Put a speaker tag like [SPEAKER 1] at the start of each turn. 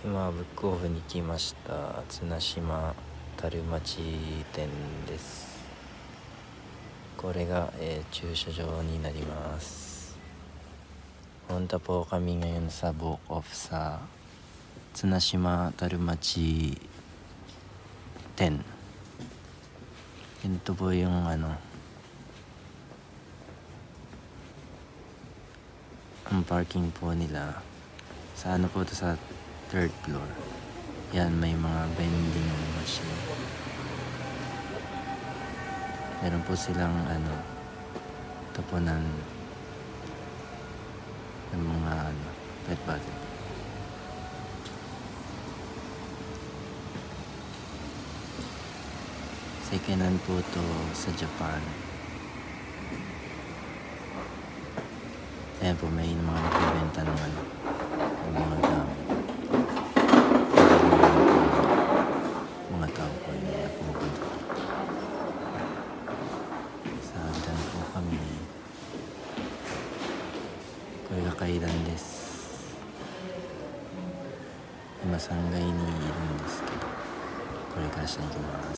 [SPEAKER 1] 今ブックオフに来ました。綱島樽町店です。これが、駐車場になります。Punta po kami ngayon sa Book Off sa Tsunashima Tarumachi 10. Ito po yung ang parking po nila. Sa po ito, sa 3rd floor. Yan, may mga vending machine. Meron po silang tapunan ng mga pet bottle. Second hand po to sa Japan. Ayan po, may mga nagbibenta ng mga gamit. Mga tao po yung napupunta. Sa hagdan po kami. これが階段です。今3階にいるんですけど、これから下に行きます。